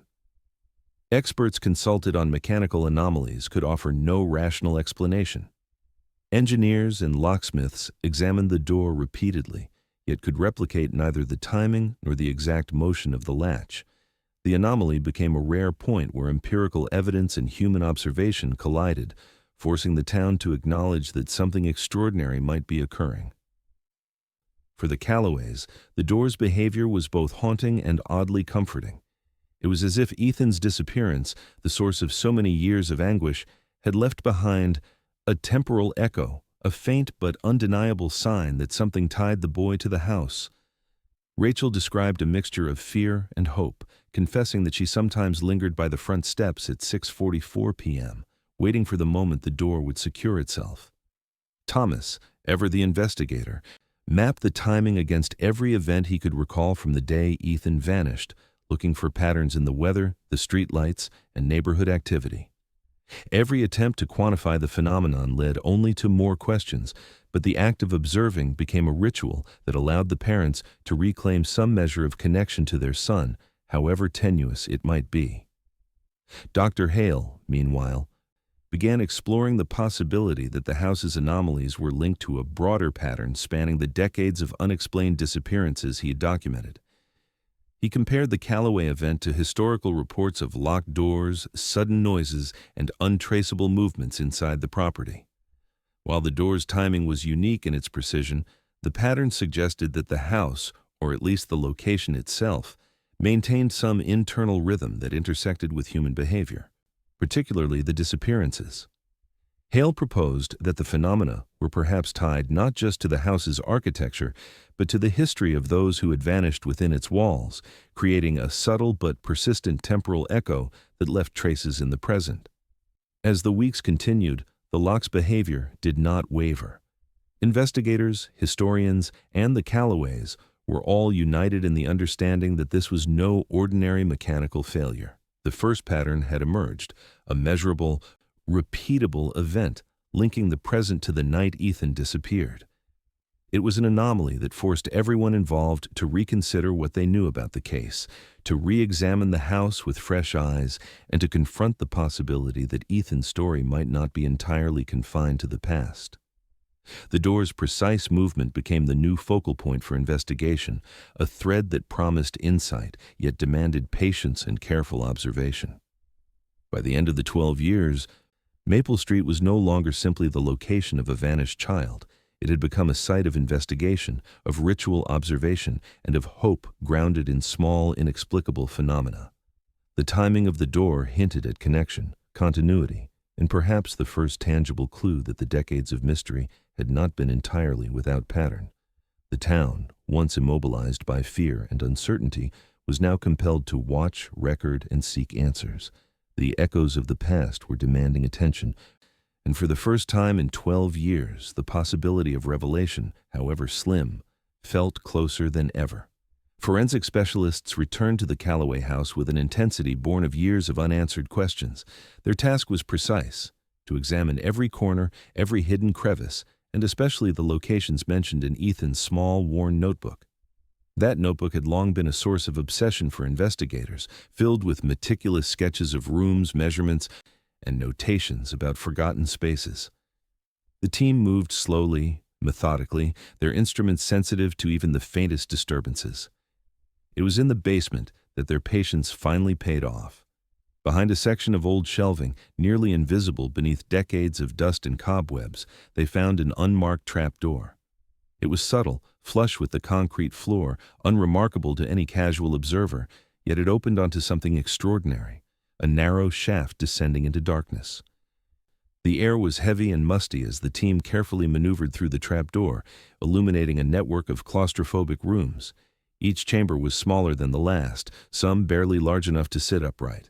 Experts consulted on mechanical anomalies could offer no rational explanation. Engineers and locksmiths examined the door repeatedly, yet could replicate neither the timing nor the exact motion of the latch. The anomaly became a rare point where empirical evidence and human observation collided, forcing the town to acknowledge that something extraordinary might be occurring. For the Callaways, the door's behavior was both haunting and oddly comforting. It was as if Ethan's disappearance, the source of so many years of anguish, had left behind a temporal echo, a faint but undeniable sign that something tied the boy to the house. Rachel described a mixture of fear and hope, confessing that she sometimes lingered by the front steps at 6:44 p.m., waiting for the moment the door would secure itself. Thomas, ever the investigator, mapped the timing against every event he could recall from the day Ethan vanished, looking for patterns in the weather, the streetlights, and neighborhood activity. Every attempt to quantify the phenomenon led only to more questions, but the act of observing became a ritual that allowed the parents to reclaim some measure of connection to their son, however tenuous it might be. Dr. Hale, meanwhile, began exploring the possibility that the house's anomalies were linked to a broader pattern spanning the decades of unexplained disappearances he had documented. He compared the Callaway event to historical reports of locked doors, sudden noises, and untraceable movements inside the property. While the door's timing was unique in its precision, the pattern suggested that the house, or at least the location itself, maintained some internal rhythm that intersected with human behavior, particularly the disappearances. Hale proposed that the phenomena were perhaps tied not just to the house's architecture, but to the history of those who had vanished within its walls, creating a subtle but persistent temporal echo that left traces in the present. As the weeks continued, the lock's behavior did not waver. Investigators, historians, and the Callaways were all united in the understanding that this was no ordinary mechanical failure. The first pattern had emerged, a measurable, repeatable event linking the present to the night Ethan disappeared. It was an anomaly that forced everyone involved to reconsider what they knew about the case, to re-examine the house with fresh eyes, and to confront the possibility that Ethan's story might not be entirely confined to the past. The door's precise movement became the new focal point for investigation, a thread that promised insight, yet demanded patience and careful observation. By the end of the 12 years, Maple Street was no longer simply the location of a vanished child. It had become a site of investigation, of ritual observation, and of hope grounded in small, inexplicable phenomena. The timing of the door hinted at connection, continuity, and perhaps the first tangible clue that the decades of mystery had not been entirely without pattern. The town, once immobilized by fear and uncertainty, was now compelled to watch, record, and seek answers. The echoes of the past were demanding attention, and for the first time in 12 years, the possibility of revelation, however slim, felt closer than ever. Forensic specialists returned to the Callaway house with an intensity born of years of unanswered questions. Their task was precise: to examine every corner, every hidden crevice, and especially the locations mentioned in Ethan's small, worn notebook. That notebook had long been a source of obsession for investigators, filled with meticulous sketches of rooms, measurements, and notations about forgotten spaces. The team moved slowly, methodically, their instruments sensitive to even the faintest disturbances. It was in the basement that their patience finally paid off. Behind a section of old shelving, nearly invisible beneath decades of dust and cobwebs, they found an unmarked trapdoor. It was subtle, flush with the concrete floor, unremarkable to any casual observer, yet it opened onto something extraordinary, a narrow shaft descending into darkness. The air was heavy and musty as the team carefully maneuvered through the trapdoor, illuminating a network of claustrophobic rooms. Each chamber was smaller than the last, some barely large enough to sit upright.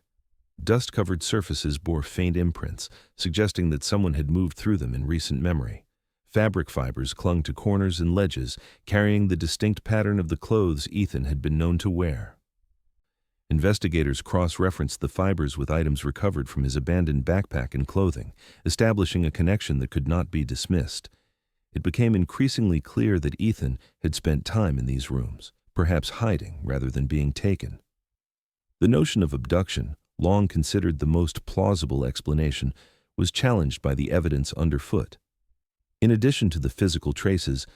Dust-covered surfaces bore faint imprints, suggesting that someone had moved through them in recent memory. Fabric fibers clung to corners and ledges, carrying the distinct pattern of the clothes Ethan had been known to wear. Investigators cross-referenced the fibers with items recovered from his abandoned backpack and clothing, establishing a connection that could not be dismissed. It became increasingly clear that Ethan had spent time in these rooms, perhaps hiding rather than being taken. The notion of abduction, long considered the most plausible explanation, was challenged by the evidence underfoot. In addition to the physical traces,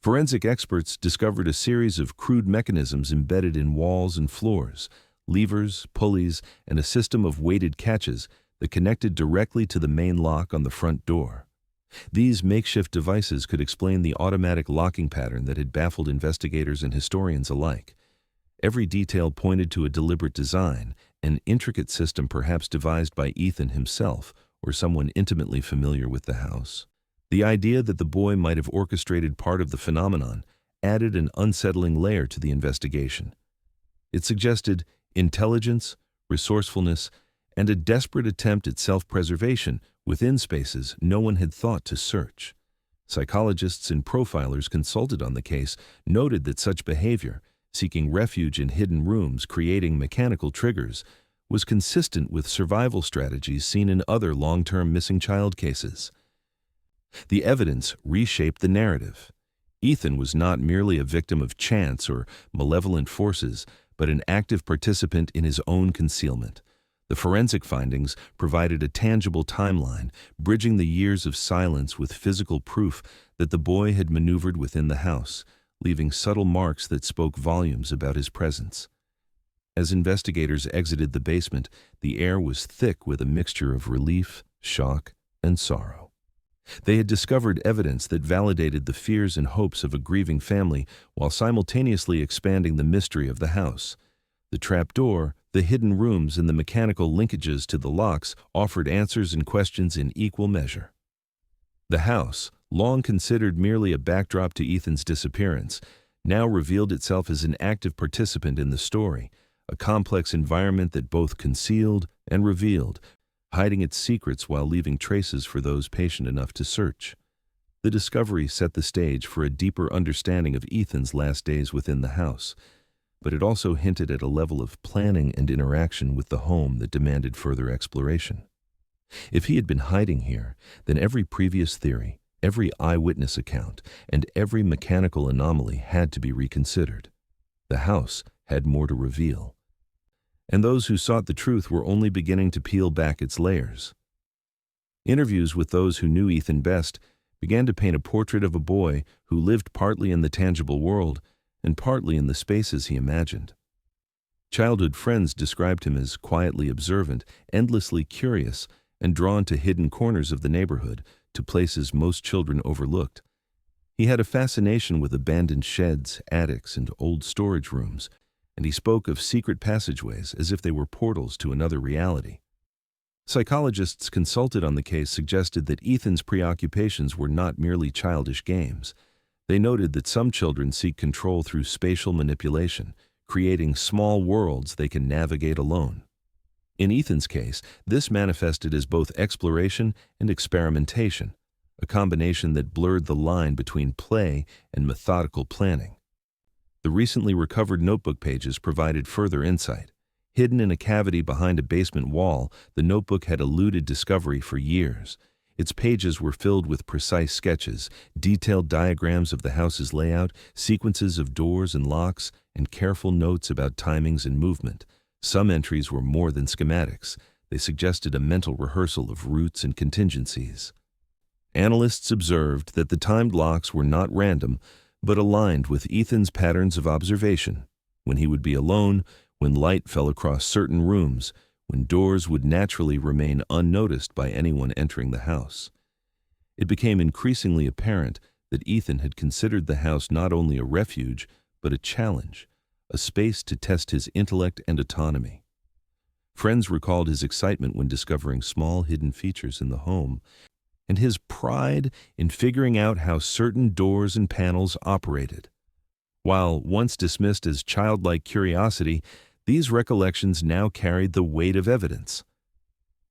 forensic experts discovered a series of crude mechanisms embedded in walls and floors, levers, pulleys, and a system of weighted catches that connected directly to the main lock on the front door. These makeshift devices could explain the automatic locking pattern that had baffled investigators and historians alike. Every detail pointed to a deliberate design, an intricate system perhaps devised by Ethan himself or someone intimately familiar with the house. The idea that the boy might have orchestrated part of the phenomenon added an unsettling layer to the investigation. It suggested intelligence, resourcefulness, and a desperate attempt at self-preservation within spaces no one had thought to search. Psychologists and profilers consulted on the case noted that such behavior, seeking refuge in hidden rooms, creating mechanical triggers, was consistent with survival strategies seen in other long-term missing child cases. The evidence reshaped the narrative. Ethan was not merely a victim of chance or malevolent forces, but an active participant in his own concealment. The forensic findings provided a tangible timeline, bridging the years of silence with physical proof that the boy had maneuvered within the house, leaving subtle marks that spoke volumes about his presence. As investigators exited the basement, the air was thick with a mixture of relief, shock, and sorrow. They had discovered evidence that validated the fears and hopes of a grieving family while simultaneously expanding the mystery of the house. The trapdoor, the hidden rooms, and the mechanical linkages to the locks offered answers and questions in equal measure. The house, long considered merely a backdrop to Ethan's disappearance, now revealed itself as an active participant in the story, a complex environment that both concealed and revealed, hiding its secrets while leaving traces for those patient enough to search. The discovery set the stage for a deeper understanding of Ethan's last days within the house, but it also hinted at a level of planning and interaction with the home that demanded further exploration. If he had been hiding here, then every previous theory, every eyewitness account, and every mechanical anomaly had to be reconsidered. The house had more to reveal, and those who sought the truth were only beginning to peel back its layers. Interviews with those who knew Ethan best began to paint a portrait of a boy who lived partly in the tangible world and partly in the spaces he imagined. Childhood friends described him as quietly observant, endlessly curious, and drawn to hidden corners of the neighborhood, to places most children overlooked. He had a fascination with abandoned sheds, attics, and old storage rooms, and he spoke of secret passageways as if they were portals to another reality. Psychologists consulted on the case suggested that Ethan's preoccupations were not merely childish games. They noted that some children seek control through spatial manipulation, creating small worlds they can navigate alone. In Ethan's case, this manifested as both exploration and experimentation, a combination that blurred the line between play and methodical planning. The recently recovered notebook pages provided further insight. Hidden in a cavity behind a basement wall, the notebook had eluded discovery for years. Its pages were filled with precise sketches, detailed diagrams of the house's layout, sequences of doors and locks, and careful notes about timings and movement. Some entries were more than schematics. They suggested a mental rehearsal of routes and contingencies. Analysts observed that the timed locks were not random, but aligned with Ethan's patterns of observation: when he would be alone, when light fell across certain rooms, when doors would naturally remain unnoticed by anyone entering the house. It became increasingly apparent that Ethan had considered the house not only a refuge, but a challenge, a space to test his intellect and autonomy. Friends recalled his excitement when discovering small hidden features in the home, and his pride in figuring out how certain doors and panels operated. While once dismissed as childlike curiosity, these recollections now carried the weight of evidence.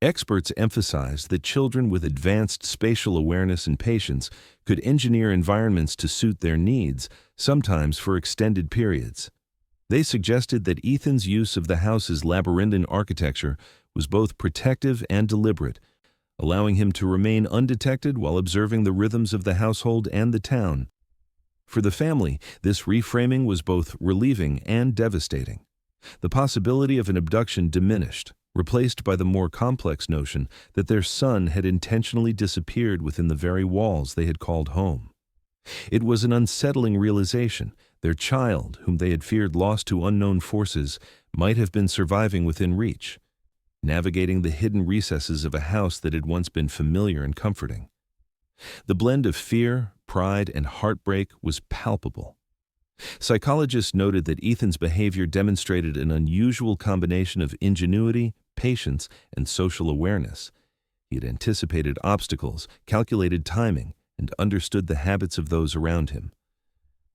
Experts emphasized that children with advanced spatial awareness and patience could engineer environments to suit their needs, sometimes for extended periods. They suggested that Ethan's use of the house's labyrinthine architecture was both protective and deliberate, allowing him to remain undetected while observing the rhythms of the household and the town. For the family, this reframing was both relieving and devastating. The possibility of an abduction diminished, replaced by the more complex notion that their son had intentionally disappeared within the very walls they had called home. It was an unsettling realization. Their child, whom they had feared lost to unknown forces, might have been surviving within reach, navigating the hidden recesses of a house that had once been familiar and comforting. The blend of fear, pride, and heartbreak was palpable. Psychologists noted that Ethan's behavior demonstrated an unusual combination of ingenuity, patience, and social awareness. He had anticipated obstacles, calculated timing, and understood the habits of those around him.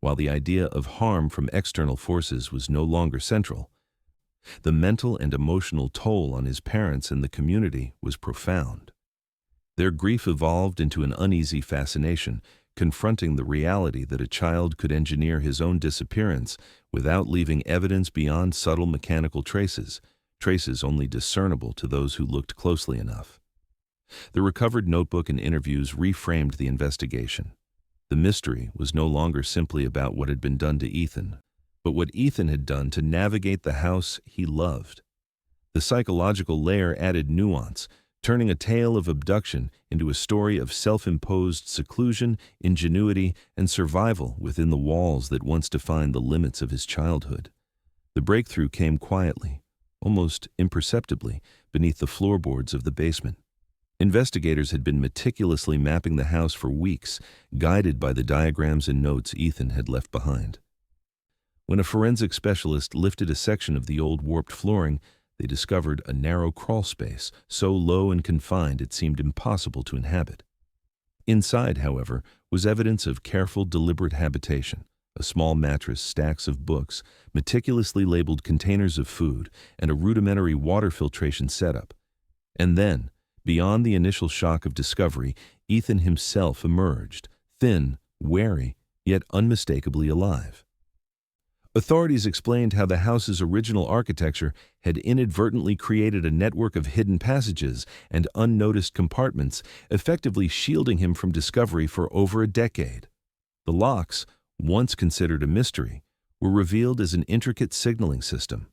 While the idea of harm from external forces was no longer central, the mental and emotional toll on his parents and the community was profound. Their grief evolved into an uneasy fascination, confronting the reality that a child could engineer his own disappearance without leaving evidence beyond subtle mechanical traces, traces only discernible to those who looked closely enough. The recovered notebook and interviews reframed the investigation. The mystery was no longer simply about what had been done to Ethan, but what Ethan had done to navigate the house he loved. The psychological layer added nuance, turning a tale of abduction into a story of self-imposed seclusion, ingenuity, and survival within the walls that once defined the limits of his childhood. The breakthrough came quietly, almost imperceptibly, beneath the floorboards of the basement. Investigators had been meticulously mapping the house for weeks, guided by the diagrams and notes Ethan had left behind. When a forensic specialist lifted a section of the old warped flooring, they discovered a narrow crawl space, so low and confined it seemed impossible to inhabit. Inside, however, was evidence of careful, deliberate habitation: a small mattress, stacks of books, meticulously labeled containers of food, and a rudimentary water filtration setup. And then, beyond the initial shock of discovery, Ethan himself emerged, thin, wary, yet unmistakably alive. Authorities explained how the house's original architecture had inadvertently created a network of hidden passages and unnoticed compartments, effectively shielding him from discovery for over a decade. The locks, once considered a mystery, were revealed as an intricate signaling system.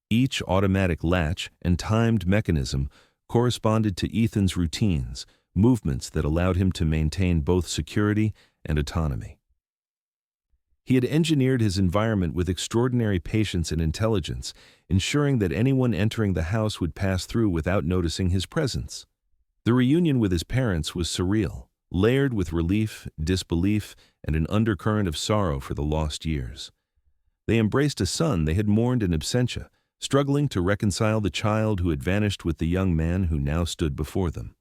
Each automatic latch and timed mechanism corresponded to Ethan's routines, movements that allowed him to maintain both security and autonomy. He had engineered his environment with extraordinary patience and intelligence, ensuring that anyone entering the house would pass through without noticing his presence. The reunion with his parents was surreal, layered with relief, disbelief, and an undercurrent of sorrow for the lost years. They embraced a son they had mourned in absentia, struggling to reconcile the child who had vanished with the young man who now stood before them.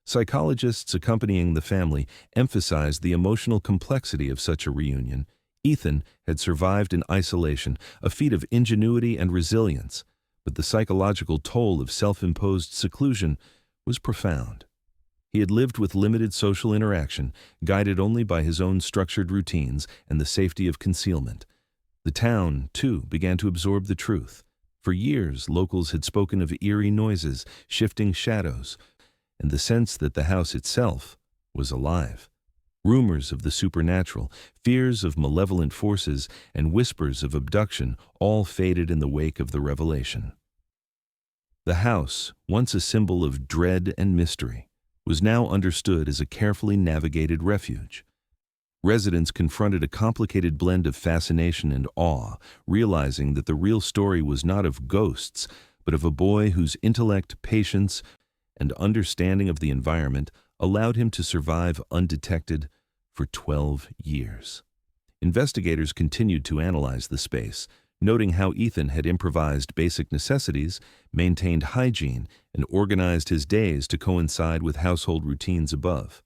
Psychologists accompanying the family emphasized the emotional complexity of such a reunion. Ethan had survived in isolation, a feat of ingenuity and resilience, but the psychological toll of self-imposed seclusion was profound. He had lived with limited social interaction, guided only by his own structured routines and the safety of concealment. The town, too, began to absorb the truth. For years, locals had spoken of eerie noises, shifting shadows, and the sense that the house itself was alive. Rumors of the supernatural, fears of malevolent forces, and whispers of abduction all faded in the wake of the revelation. The house, once a symbol of dread and mystery, was now understood as a carefully navigated refuge. Residents confronted a complicated blend of fascination and awe, realizing that the real story was not of ghosts, but of a boy whose intellect, patience, and understanding of the environment allowed him to survive undetected for 12 years. Investigators continued to analyze the space, noting how Ethan had improvised basic necessities, maintained hygiene, and organized his days to coincide with household routines above.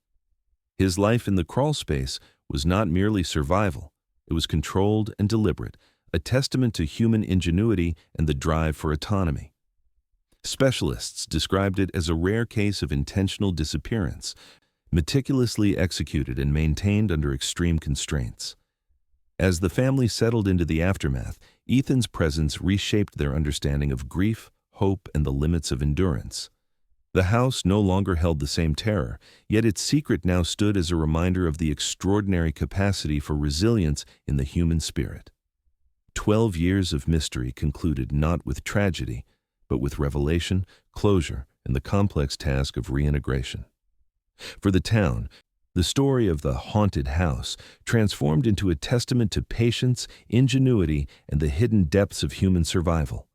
His life in the crawl space was not merely survival, it was controlled and deliberate, a testament to human ingenuity and the drive for autonomy. Specialists described it as a rare case of intentional disappearance, meticulously executed and maintained under extreme constraints. As the family settled into the aftermath, Ethan's presence reshaped their understanding of grief, hope, and the limits of endurance. The house no longer held the same terror, yet its secret now stood as a reminder of the extraordinary capacity for resilience in the human spirit. 12 years of mystery concluded not with tragedy, but with revelation, closure, and the complex task of reintegration. For the town, the story of the haunted house transformed into a testament to patience, ingenuity, and the hidden depths of human survival.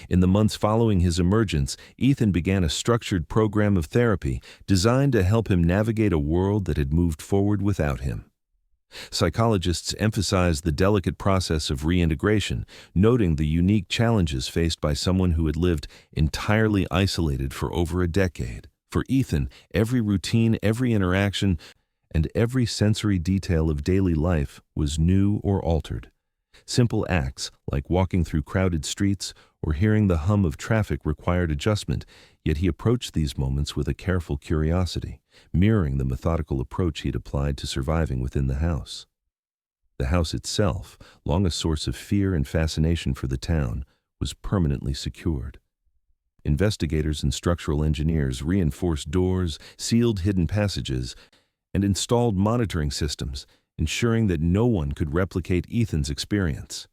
In the months following his emergence, Ethan began a structured program of therapy designed to help him navigate a world that had moved forward without him. Psychologists emphasized the delicate process of reintegration, noting the unique challenges faced by someone who had lived entirely isolated for over a decade. For Ethan, every routine, every interaction, and every sensory detail of daily life was new or altered. Simple acts, like walking through crowded streets or hearing the hum of traffic, required adjustment, yet he approached these moments with a careful curiosity, mirroring the methodical approach he'd applied to surviving within the house. The house itself, long a source of fear and fascination for the town, was permanently secured. Investigators and structural engineers reinforced doors, sealed hidden passages, and installed monitoring systems, ensuring that no one could replicate Ethan's experience.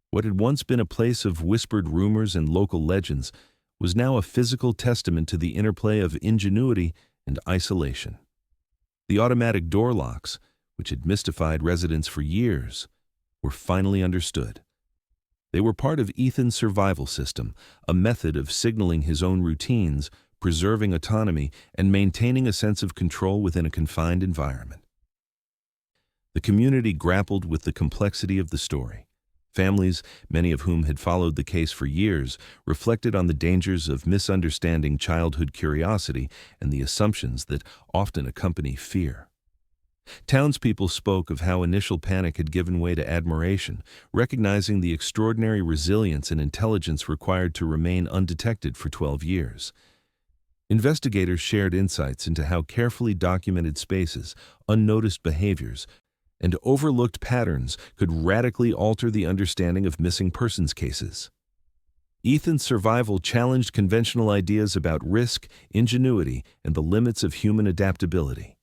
What had once been a place of whispered rumors and local legends was now a physical testament to the interplay of ingenuity and isolation. The automatic door locks, which had mystified residents for years, were finally understood. They were part of Ethan's survival system, a method of signaling his own routines, preserving autonomy, and maintaining a sense of control within a confined environment. The community grappled with the complexity of the story. Families, many of whom had followed the case for years, reflected on the dangers of misunderstanding childhood curiosity and the assumptions that often accompany fear. Townspeople spoke of how initial panic had given way to admiration, recognizing the extraordinary resilience and intelligence required to remain undetected for 12 years. Investigators shared insights into how carefully documented spaces, unnoticed behaviors, and overlooked patterns could radically alter the understanding of missing persons cases. Ethan's survival challenged conventional ideas about risk, ingenuity, and the limits of human adaptability.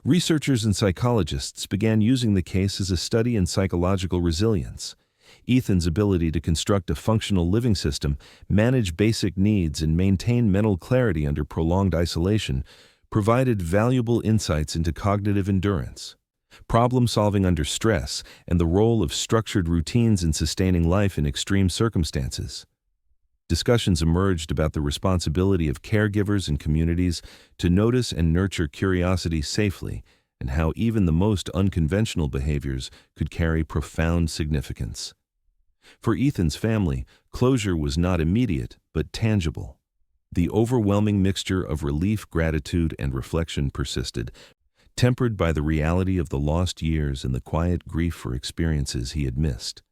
Researchers and psychologists began using the case as a study in psychological resilience. Ethan's ability to construct a functional living system, manage basic needs, and maintain mental clarity under prolonged isolation provided valuable insights into cognitive endurance, problem-solving under stress, and the role of structured routines in sustaining life in extreme circumstances. Discussions emerged about the responsibility of caregivers and communities to notice and nurture curiosity safely, and how even the most unconventional behaviors could carry profound significance. For Ethan's family, closure was not immediate but tangible. The overwhelming mixture of relief, gratitude, and reflection persisted, tempered by the reality of the lost years and the quiet grief for experiences he had missed.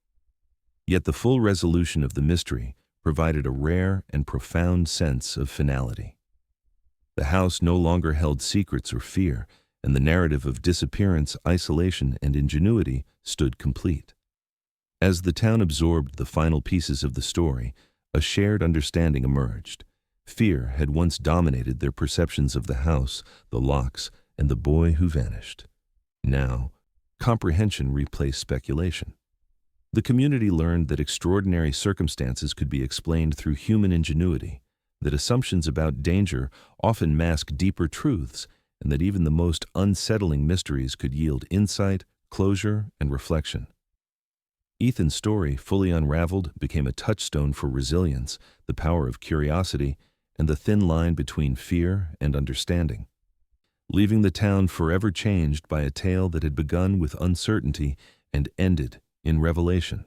Yet the full resolution of the mystery provided a rare and profound sense of finality. The house no longer held secrets or fear, and the narrative of disappearance, isolation, and ingenuity stood complete. As the town absorbed the final pieces of the story, a shared understanding emerged. Fear had once dominated their perceptions of the house, the locks, and the boy who vanished. Now, comprehension replaced speculation. The community learned that extraordinary circumstances could be explained through human ingenuity, that assumptions about danger often mask deeper truths, and that even the most unsettling mysteries could yield insight, closure, and reflection. Ethan's story, fully unraveled, became a touchstone for resilience, the power of curiosity, and the thin line between fear and understanding. Leaving the town forever changed by a tale that had begun with uncertainty and ended in revelation.